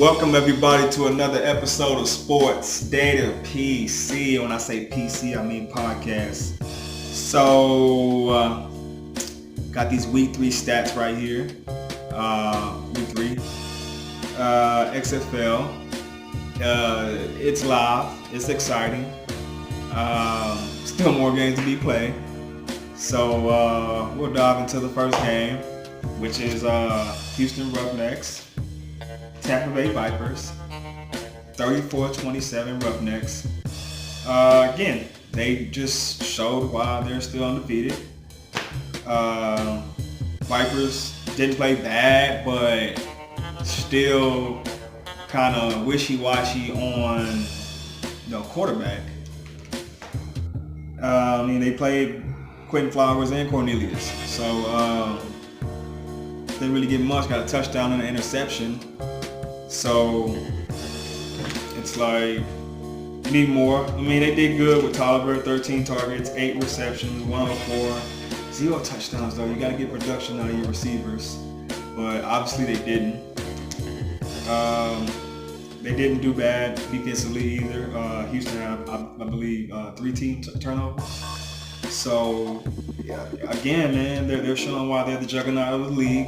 Welcome everybody to another episode of Sports Data PC. When I say PC, I mean podcast. So, got these week 3 stats right here. Week 3. XFL. It's live. It's exciting. Still more games to be played. So, we'll dive into the first game, which is Houston Roughnecks, Tampa Bay Vipers, 34-27 Roughnecks. Again, they just showed why they're still undefeated. Vipers didn't play bad, but still kind of wishy-washy on quarterback. They played Quentin Flowers and Cornelius, so didn't really get much. Got a touchdown and an interception. So it's like you need more. They did good with Tolliver, 13 targets, 8 receptions, 104, 0 touchdowns though. You got to get production out of your receivers, but obviously they didn't. They didn't do bad defensively either. Houston had, I believe, 3 team turnovers. So yeah, again, man, they're showing why they're the juggernaut of the league.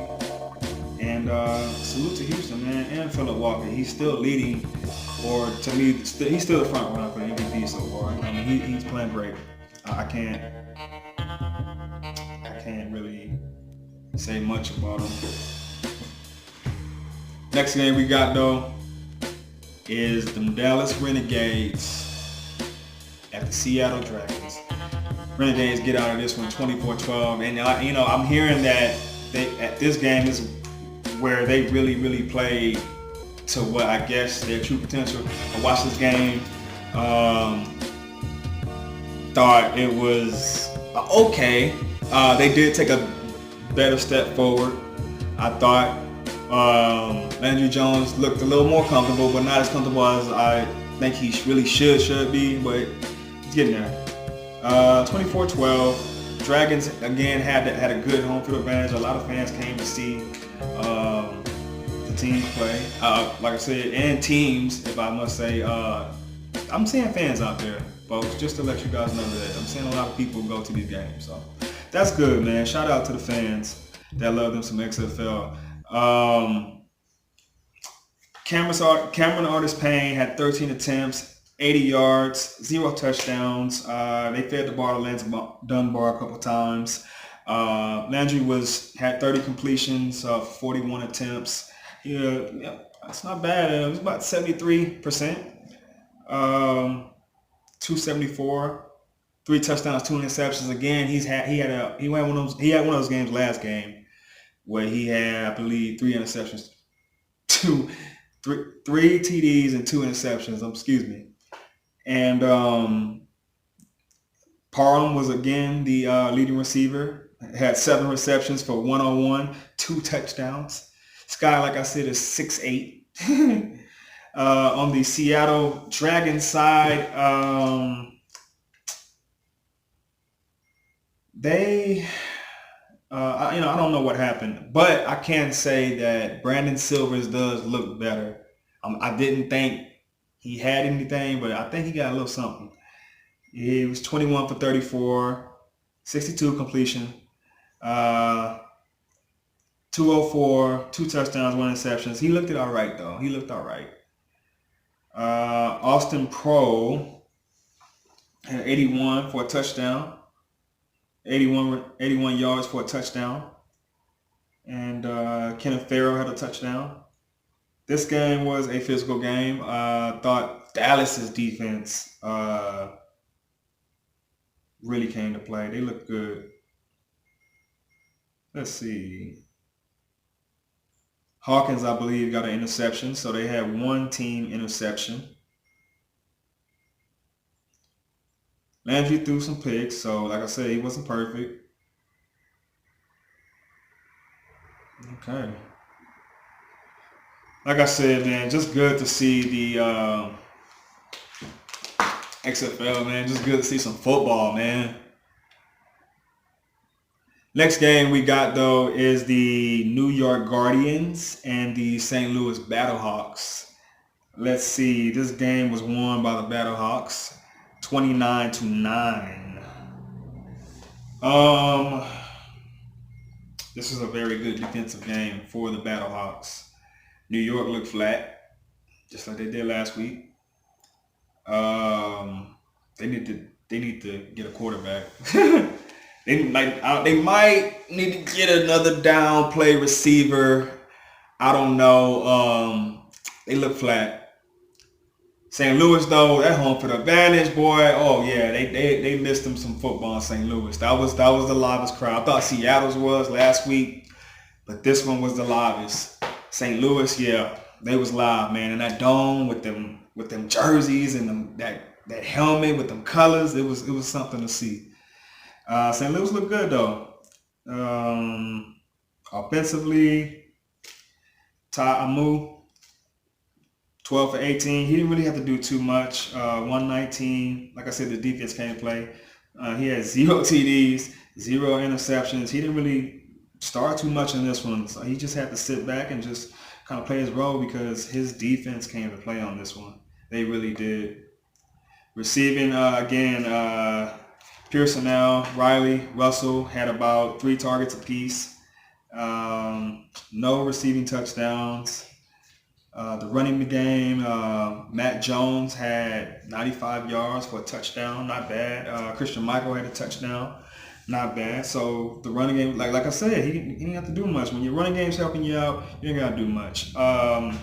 And salute to Houston, man, and Phillip Walker. He's still leading, or to me, he's still the front runner for MVP so far. He's playing great. I can't really say much about him. Next game we got though is the Dallas Renegades at the Seattle Dragons. Renegades get out of this one 24-12, and I'm hearing that at this game is where they really played to what I guess their true potential. I watched this game, thought it was okay. They did take a better step forward. I thought Landry Jones looked a little more comfortable, but not as comfortable as I think he really should be, but he's getting there. 24-12. Dragons again had a good home field advantage. A lot of fans came to see the team play. Like I said, and teams, if I must say. I'm seeing fans out there, folks, just to let you guys know that I'm seeing a lot of people go to these games. So that's good, man. Shout out to the fans that love them some XFL. Cameron Artis-Payne had 13 attempts, 80 yards, 0 touchdowns. They fed the ball to Lance Dunbar a couple times. Landry had 30 completions, 41 attempts. Yeah, that's not bad. It was about 73%. 274, 3 touchdowns, 2 interceptions. Again, he had one of those games last game where he had, I believe, 3 interceptions, 3 TDs and 2 interceptions. Excuse me. And Parham was again the leading receiver. Had 7 receptions for 101, 2 touchdowns. This guy, like I said, is 6'8". On the Seattle Dragons side, I don't know what happened, but I can say that Brandon Silvers does look better. I didn't think he had anything, but I think he got a little something. He was 21 for 34, 62 completion, 204, 2 touchdowns, 1 interception. He looked all right, though. He looked all right. Austin Pro had 81 for a touchdown, 81 yards for a touchdown, and Kenneth Farrell had a touchdown. This game was a physical game. I thought Dallas's defense really came to play. They looked good. Let's see. Hawkins, I believe, got an interception, so they had 1 team interception. Landry threw some picks, so like I said, he wasn't perfect. Okay. Like I said, man, just good to see the XFL, man. Just good to see some football, man. Next game we got, though, is the New York Guardians and the St. Louis Battlehawks. Let's see. This game was won by the Battlehawks, 29-9. Um, this was a very good defensive game for the Battlehawks. New York looked flat, just like they did last week. They need to get a quarterback. They might need to get another down play receiver. I don't know. They look flat. St. Louis though, that home for the advantage, boy. Oh yeah, they missed them some football in St. Louis. That was the livest crowd. I thought Seattle's was last week, but this one was the livest. St. Louis, yeah, they was live, man. And that dome with them jerseys and that helmet with them colors, it was something to see. St. Louis looked good though. Offensively, Ty Amu, 12 for 18. He didn't really have to do too much. 119. Like I said, the defense came to play. He had 0 TDs, 0 interceptions. He didn't really start too much in this one. So he just had to sit back and just kind of play his role because his defense came to play on this one. They really did. Receiving, again, Pearsonell, Riley, Russell had about 3 targets apiece. No receiving touchdowns. The running the game, Matt Jones had 95 yards for a touchdown, not bad. Christian Michael had a touchdown, not bad. So the running game, like I said, he didn't have to do much. When your running game's helping you out, you ain't gotta do much. Guardians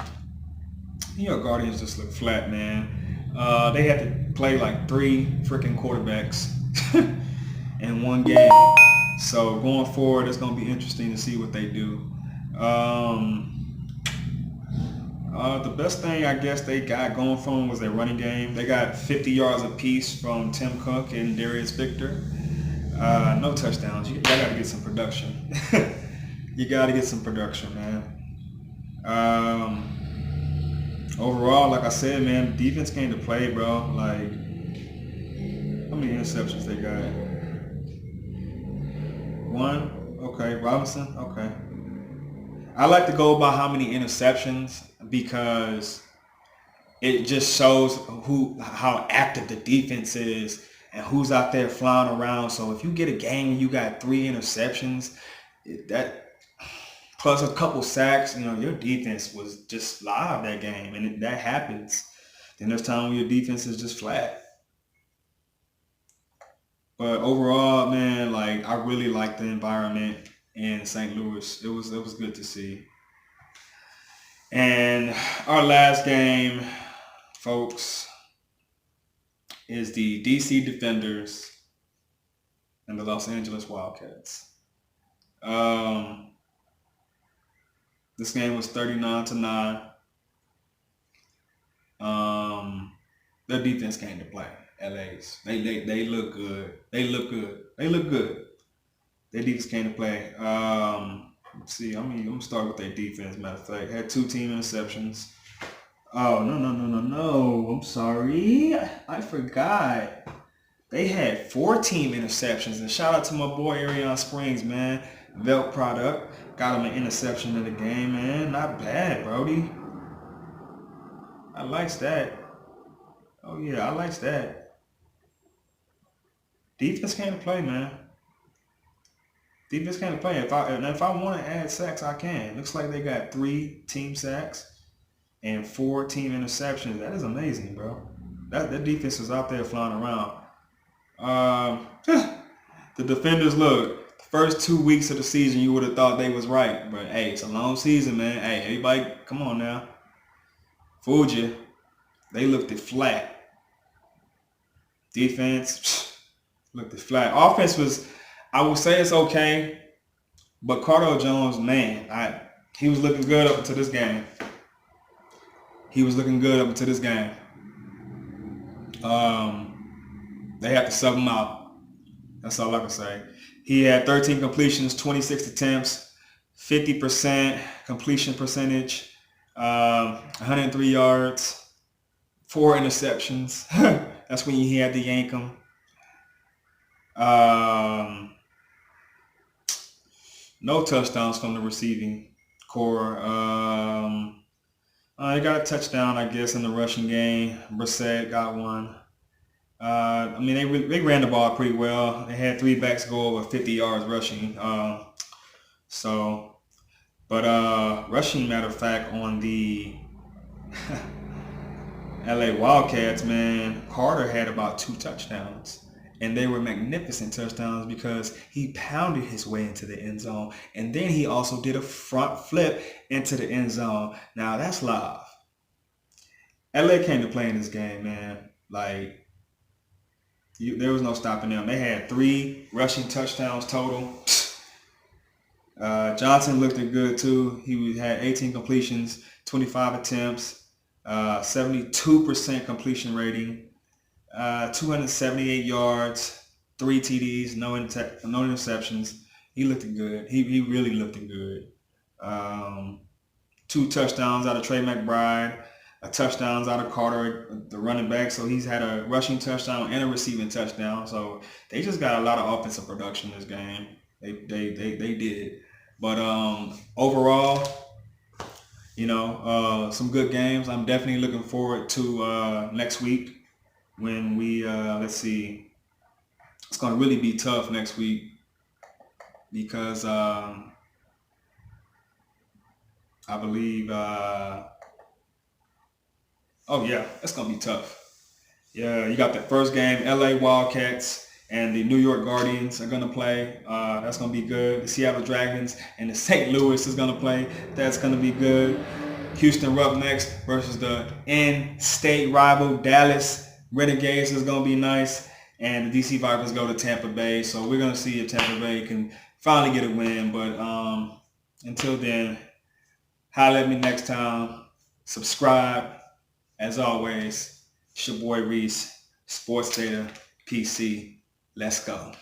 just look flat, man. They had to play like 3 freaking quarterbacks in one game. So going forward, it's gonna be interesting to see what they do. The best thing I guess they got going for them was their running game. They got 50 yards apiece from Tim Cook and Darius Victor. No touchdowns. You got to get some production. You got to get some production, man. Overall, like I said, man, defense came to play, bro. Like, how many interceptions they got? 1? Okay. Robinson? Okay. I like to go by how many interceptions because it just shows how active the defense is and who's out there flying around. So if you get a game and you got 3 interceptions, that plus a couple sacks, your defense was just live that game, and that happens. Then there's time when your defense is just flat. But overall, man, like I really like the environment in St. Louis. It was good to see. And our last game, folks, is the DC Defenders and the Los Angeles Wildcats. This game was 39-9. Their defense came to play. LA's. They look good. They look good. Their defense came to play. Let's see. I'm gonna start with their defense. Matter of fact, had 2 team interceptions. Oh no! I'm sorry. I forgot. They had 4 team interceptions. And shout out to my boy Arion Springs, man. Velt product. Got him an interception in the game, man. Not bad, Brody. I likes that. Oh yeah, I likes that. Defense came to play, man. Defense came to play. If I want to add sacks, I can. Looks like they got 3 team sacks and 4 team interceptions. That is amazing, bro. That defense is out there flying around. The defenders, look, the first 2 weeks of the season, you would have thought they was right. But, hey, it's a long season, man. Hey, everybody, come on now. Fooled you. They looked flat. Defense, looked flat. Offense was, I would say it's okay. But Cardell Jones, man, he was looking good up until this game. They had to sub him out. That's all I can say. He had 13 completions, 26 attempts, 50% completion percentage, 103 yards, 4 interceptions. That's when he had to yank him. No touchdowns from the receiving core. He got a touchdown, I guess, in the rushing game. Brissett got one. I mean, they ran the ball pretty well. They had 3 backs go over 50 yards rushing. Rushing, matter of fact, on the LA Wildcats, man, Carter had about 2 touchdowns. And they were magnificent touchdowns because he pounded his way into the end zone. And then he also did a front flip into the end zone. Now, that's live. LA came to play in this game, man. Like, there was no stopping them. They had 3 rushing touchdowns total. Johnson looked good, too. He had 18 completions, 25 attempts, 72% completion rating. 278 yards, 3 TDs, no interceptions. He looked good. He really looked good. 2 touchdowns out of Trey McBride, a touchdowns out of Carter, the running back. So he's had a rushing touchdown and a receiving touchdown. So they just got a lot of offensive production in this game. They did. But overall, some good games. I'm definitely looking forward to next week. When we, let's see, it's going to really be tough next week because I believe, it's going to be tough. Yeah, you got the first game, LA Wildcats and the New York Guardians are going to play. That's going to be good. The Seattle Dragons and the St. Louis is going to play. That's going to be good. Houston Roughnecks versus the in-state rival Dallas Renegades is going to be nice, and the DC Vipers go to Tampa Bay. So we're going to see if Tampa Bay can finally get a win. But until then, holler at me next time. Subscribe. As always, it's your boy Reese, Sports Data PC. Let's go.